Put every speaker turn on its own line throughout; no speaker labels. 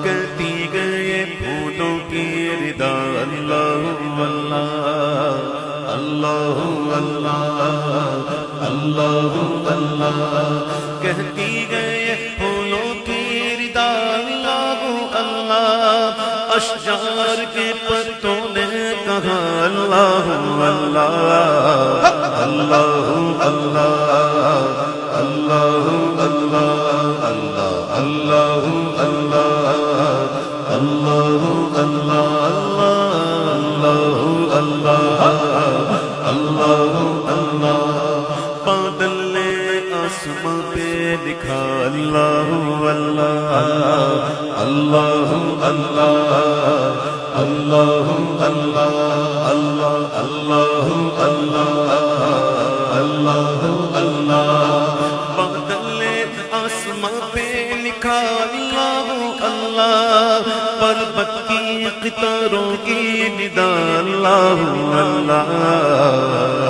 کہتی گئے پھولوں کی ردا اللہ اللہ اللہ اللہ اللہ کہتی گئے پھولوں کی ردا اللہ اللہ اشجار کے پتوں نے کہا اللہ اللہ اللہ اللہ اللہ اللہ اللہ اللہ اللہ اللہ اللہ اللہ اللہ بادل نے آسمان پہ لکھا اللہ اللہ اللہ اللہ اللہ اللہ اللہ اللہ اللہ اللہ بادل نے آسمان پہ لکھا اللہ اللہ پربت کی قطاروں کی ندا اللہ اللہ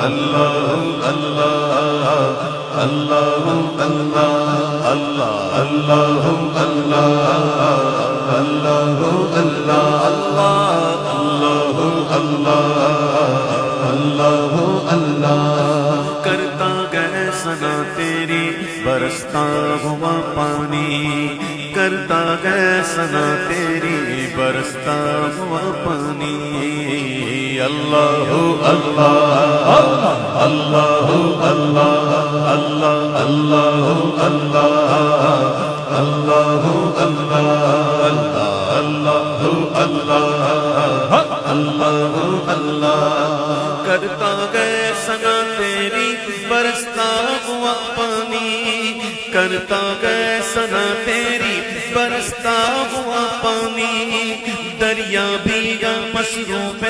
اللہ اللہ اللہ اللہ اللہ اللہ اللہ اللہ اللہ کرتا گئے ثنا تیری برستا ہوا پانی کرتا گئے ثنا تیری برستا ہوا پانی اللہ اللہ اللہ اللہ اللہ اللہ اللہ اللہ اللہ اللہ اللہ کرتا گئے ثنا تیری برستا ہوا پانی کرتا گئے ثنا تیری برستا ہوا پانی دریا بھی مصروف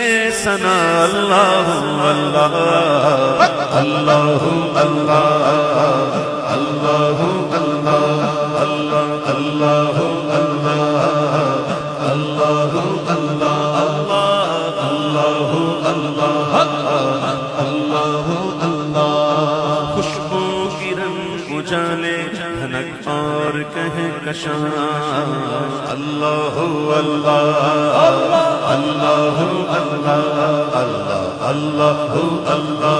ثنا اللہ اللہ اللہ اللہ اللہ اللہ اللہ اللہ اللہ اللہ اللہ خوشبو کی رنگ اجالے دھنک اور کہے کشاں اللہ اللہ اللہ اللہ اللہ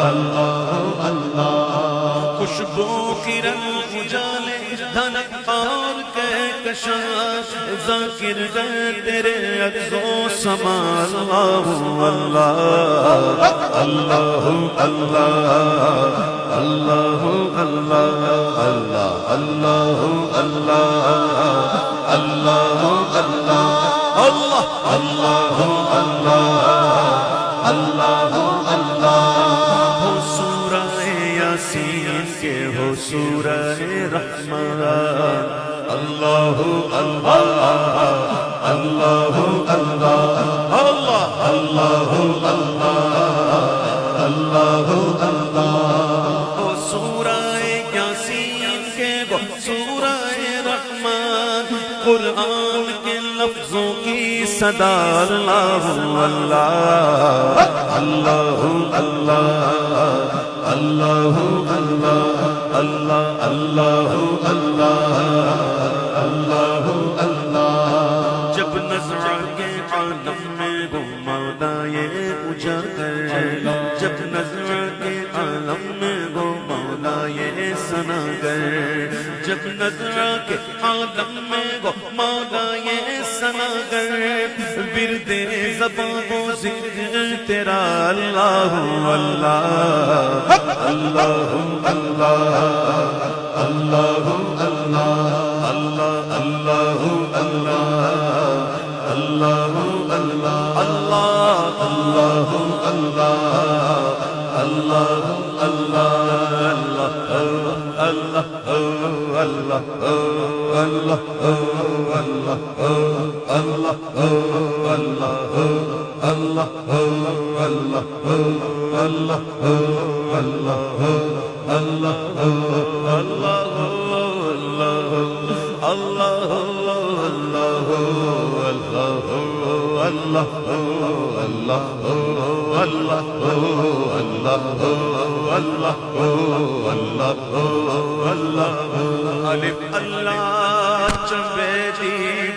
اللہ اللہ خوشبو کی رنگ اجالے دھنک اور کہے کشاں ذاکر گئے تیرے عکس و سما اللہ اللہ اللہ اللہ اللہ اللہ اللہ اللہ اللہ اللہ اللہ اللہ ہو سورہ یاسین کے ہو سورہ رحمان اللہ اللہ اللہ اللہ اللہ اللہ اللہ او سورہ یاسین کے وہ سورہ رحمان قرآن کے لفظوں کی صدا اللہ اللہ اللہ اللہ اللہ اللہ اللہ اللہ اللہ اللہ جب نظر کے عالم میں وہ مولا یہ اجاگر جب نظر کے عالم میں وہ مولا یہ سناگر جب نظر کے عالم میں وہ مولا یہ سنا کر ورد زبان و ذکر تیرا اللہ اللہ اللہ اللہ اللہ اللہ اللہ اللہ اللہ اللہ الف اللہ چنبیدی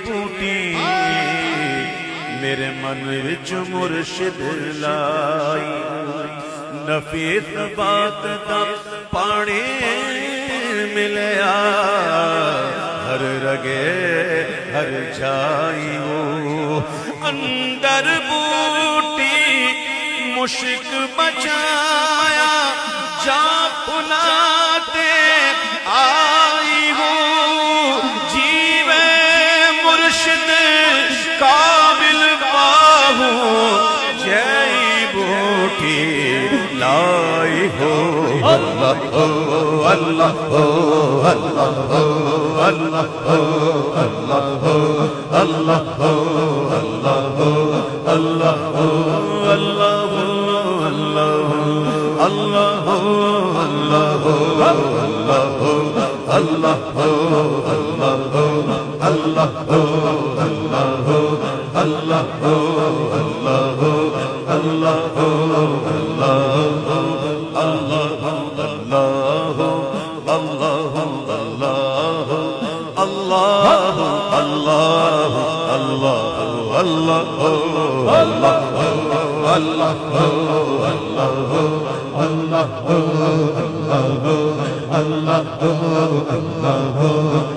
بوٹی میرے من وچ مرشد لائی نفیس بات دا پانی ملیا ہر رگے ہر جائی وہ اندر بوٹی مشک بچایا جا پلاتے آئی ہوں جیوے مرشد قابل باہوں جائی بوٹی لائی ہو اللہ اللہ اللہ اللہ اللہ اللہ اللہ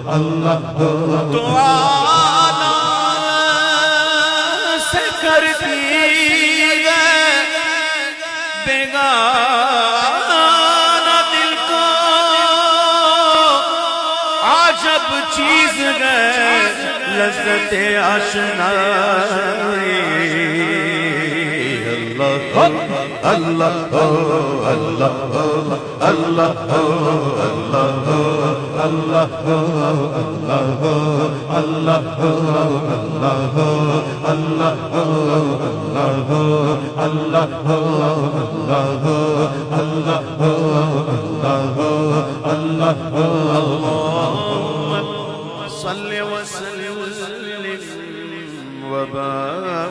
اللہ دعانا سے کرتی گئے بیگانہ دل کو عجب چیز گئے لذت آشنائی اللہ اللہ اللہ صل وسلم وبارك